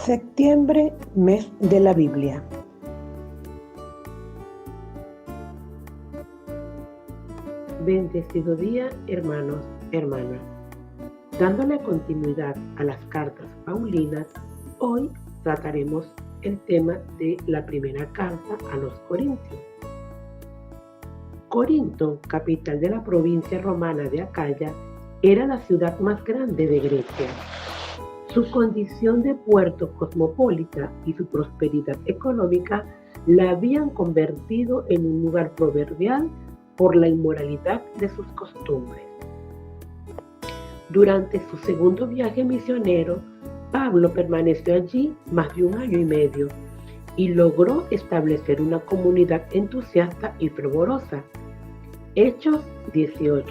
Septiembre, mes de la Biblia. Bendecido día, hermanos, hermanas. Dándole continuidad a las cartas paulinas, hoy trataremos el tema de la primera carta a los Corintios. Corinto, capital de la provincia romana de Acaya, era la ciudad más grande de Grecia. Su condición de puerto cosmopolita y su prosperidad económica la habían convertido en un lugar proverbial por la inmoralidad de sus costumbres. Durante su segundo viaje misionero, Pablo permaneció allí más de 1 año y medio y logró establecer una comunidad entusiasta y fervorosa. Hechos 18,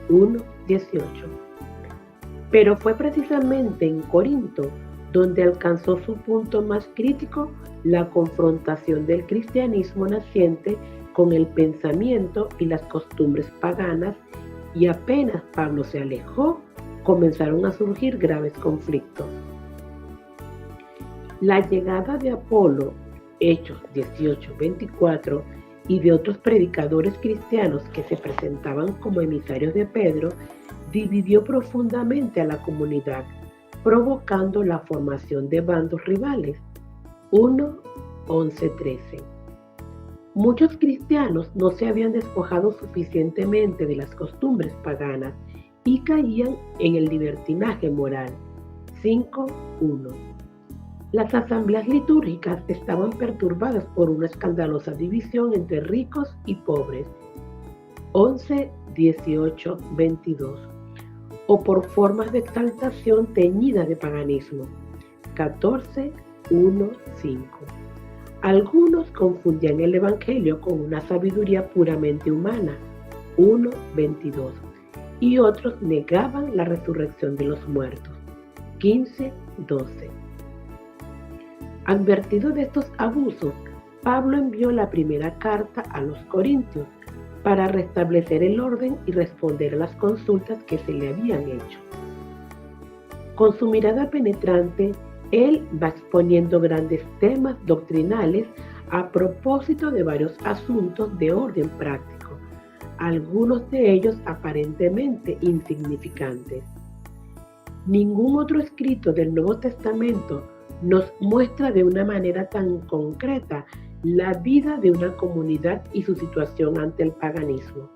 1, 18. Pero fue precisamente en Corinto donde alcanzó su punto más crítico la confrontación del cristianismo naciente con el pensamiento y las costumbres paganas, y apenas Pablo se alejó, comenzaron a surgir graves conflictos. La llegada de Apolo, Hechos 18, 24, y de otros predicadores cristianos que se presentaban como emisarios de Pedro, dividió profundamente a la comunidad, provocando la formación de bandos rivales. 1, 11, 13. Muchos cristianos no se habían despojado suficientemente de las costumbres paganas y caían en el libertinaje moral. 5, 1. Las asambleas litúrgicas estaban perturbadas por una escandalosa división entre ricos y pobres. 11, 18, 22. O por formas de exaltación teñidas de paganismo. 14, 1, 5. Algunos confundían el Evangelio con una sabiduría puramente humana. 1, 22. Y otros negaban la resurrección de los muertos. 15, 12. Advertido de estos abusos, Pablo envió la primera carta a los Corintios para restablecer el orden y responder a las consultas que se le habían hecho. Con su mirada penetrante, él va exponiendo grandes temas doctrinales a propósito de varios asuntos de orden práctico, algunos de ellos aparentemente insignificantes. Ningún otro escrito del Nuevo Testamento nos muestra de una manera tan concreta la vida de una comunidad y su situación ante el paganismo.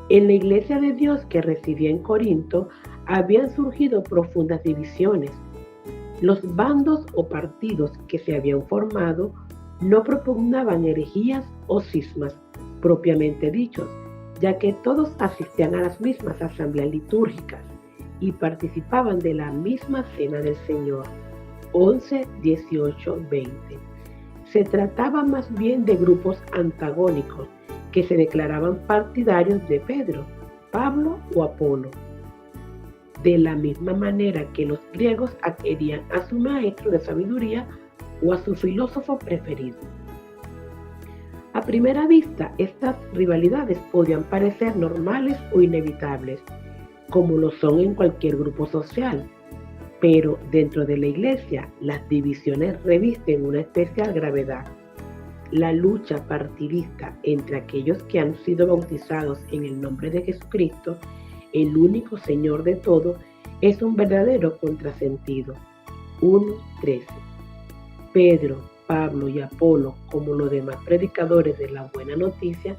En la Iglesia de Dios que residía en Corinto habían surgido profundas divisiones. Los bandos o partidos que se habían formado no propugnaban herejías o cismas propiamente dichos, ya que todos asistían a las mismas asambleas litúrgicas y participaban de la misma cena del Señor. 11, 18, 20. Se trataba más bien de grupos antagónicos que se declaraban partidarios de Pedro, Pablo o Apolo. De la misma manera que los griegos adherían a su maestro de sabiduría o a su filósofo preferido. A primera vista, estas rivalidades podían parecer normales o inevitables, como lo son en cualquier grupo social. Pero dentro de la Iglesia, las divisiones revisten una especial gravedad. La lucha partidista entre aquellos que han sido bautizados en el nombre de Jesucristo, el único Señor de todo, es un verdadero contrasentido. 1:13. Pedro, Pablo y Apolo, como los demás predicadores de la buena noticia,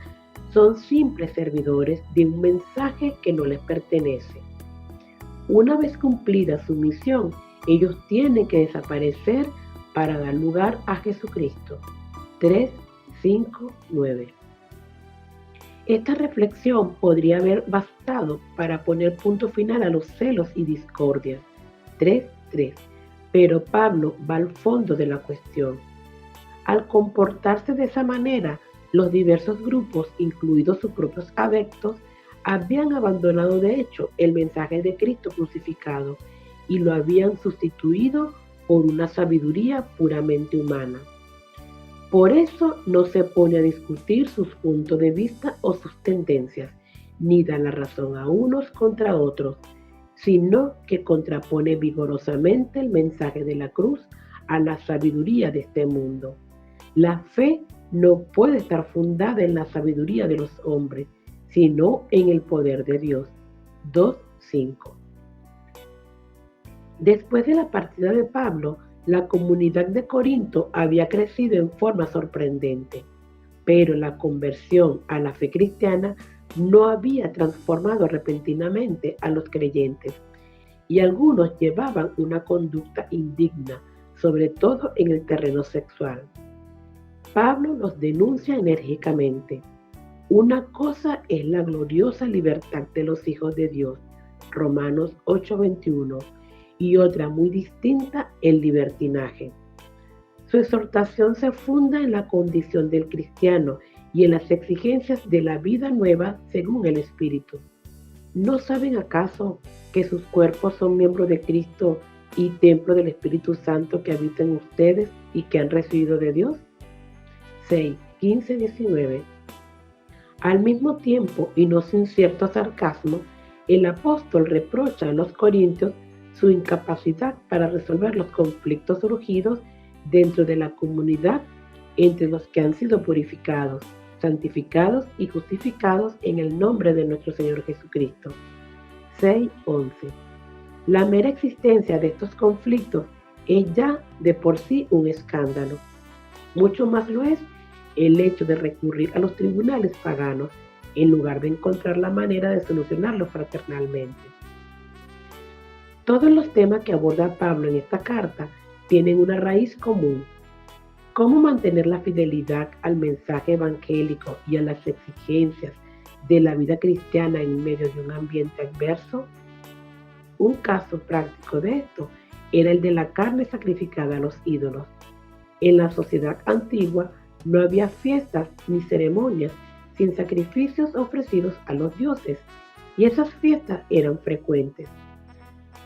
son simples servidores de un mensaje que no les pertenece. Una vez cumplida su misión, ellos tienen que desaparecer para dar lugar a Jesucristo. 3, 5, 9. Esta reflexión podría haber bastado para poner punto final a los celos y discordias. 3, 3. Pero Pablo va al fondo de la cuestión. Al comportarse de esa manera, los diversos grupos, incluidos sus propios adeptos, habían abandonado de hecho el mensaje de Cristo crucificado y lo habían sustituido por una sabiduría puramente humana. Por eso no se pone a discutir sus puntos de vista o sus tendencias, ni da la razón a unos contra otros, sino que contrapone vigorosamente el mensaje de la cruz a la sabiduría de este mundo. La fe no puede estar fundada en la sabiduría de los hombres, sino en el poder de Dios. 2:5. Después de la partida de Pablo, la comunidad de Corinto había crecido en forma sorprendente, pero la conversión a la fe cristiana no había transformado repentinamente a los creyentes, y algunos llevaban una conducta indigna, sobre todo en el terreno sexual. Pablo los denuncia enérgicamente. Una cosa es la gloriosa libertad de los hijos de Dios, Romanos 8:21, y otra muy distinta, el libertinaje. Su exhortación se funda en la condición del cristiano y en las exigencias de la vida nueva según el Espíritu. ¿No saben acaso que sus cuerpos son miembros de Cristo y templo del Espíritu Santo que habita en ustedes y que han recibido de Dios? 6:15-19. Al mismo tiempo, y no sin cierto sarcasmo, el apóstol reprocha a los corintios su incapacidad para resolver los conflictos surgidos dentro de la comunidad entre los que han sido purificados, santificados y justificados en el nombre de nuestro Señor Jesucristo. 6:11. La mera existencia de estos conflictos es ya de por sí un escándalo. Mucho más lo es el hecho de recurrir a los tribunales paganos en lugar de encontrar la manera de solucionarlo fraternalmente. Todos los temas que aborda Pablo en esta carta tienen una raíz común. ¿Cómo mantener la fidelidad al mensaje evangélico y a las exigencias de la vida cristiana en medio de un ambiente adverso? Un caso práctico de esto era el de la carne sacrificada a los ídolos. En la sociedad antigua no había fiestas ni ceremonias sin sacrificios ofrecidos a los dioses, y esas fiestas eran frecuentes.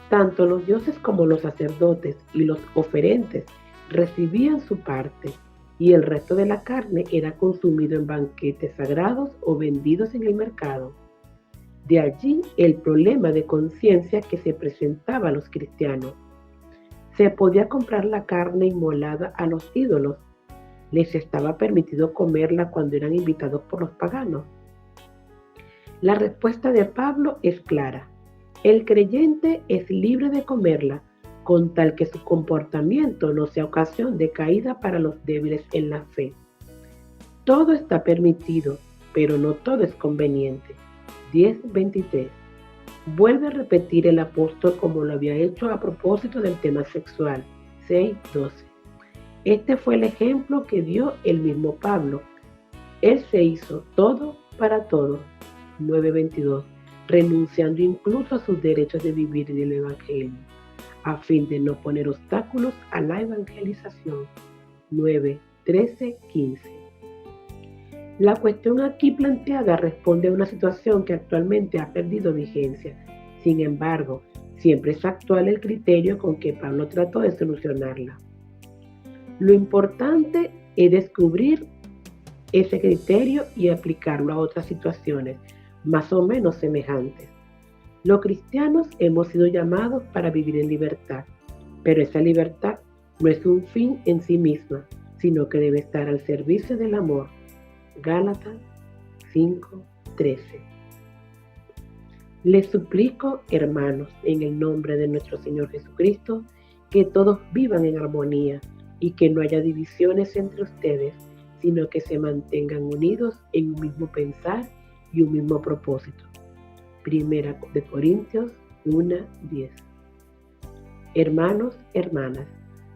Tanto los dioses como los sacerdotes y los oferentes recibían su parte, y el resto de la carne era consumido en banquetes sagrados o vendidos en el mercado. De allí el problema de conciencia que se presentaba a los cristianos. ¿Se podía comprar la carne inmolada a los ídolos? ¿Les estaba permitido comerla cuando eran invitados por los paganos? La respuesta de Pablo es clara. El creyente es libre de comerla, con tal que su comportamiento no sea ocasión de caída para los débiles en la fe. Todo está permitido, pero no todo es conveniente. 10:23. Vuelve a repetir el apóstol como lo había hecho a propósito del tema sexual. 6:12. Este fue el ejemplo que dio el mismo Pablo. Él se hizo todo para todos. 9:22. Renunciando incluso a sus derechos de vivir en el Evangelio, a fin de no poner obstáculos a la evangelización. 9:13-15. La cuestión aquí planteada responde a una situación que actualmente ha perdido vigencia. Sin embargo, siempre es actual el criterio con que Pablo trató de solucionarla. Lo importante es descubrir ese criterio y aplicarlo a otras situaciones más o menos semejantes. Los cristianos hemos sido llamados para vivir en libertad, pero esa libertad no es un fin en sí misma, sino que debe estar al servicio del amor. Gálatas 5:13. Les suplico, hermanos, en el nombre de nuestro Señor Jesucristo, que todos vivan en armonía y que no haya divisiones entre ustedes, sino que se mantengan unidos en un mismo pensar y un mismo propósito. 1 Corintios 1:10. Hermanos, hermanas,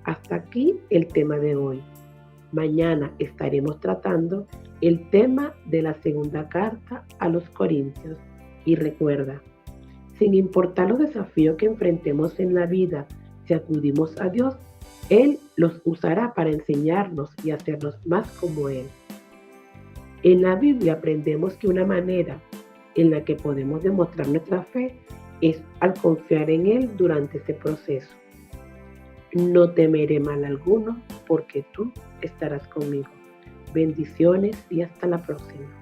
hasta aquí el tema de hoy. Mañana estaremos tratando el tema de la segunda carta a los Corintios. Y recuerda, sin importar los desafíos que enfrentemos en la vida, si acudimos a Dios, Él los usará para enseñarnos y hacernos más como Él. En la Biblia aprendemos que una manera en la que podemos demostrar nuestra fe es al confiar en Él durante ese proceso. No temeré mal alguno, porque tú estarás conmigo. Bendiciones y hasta la próxima.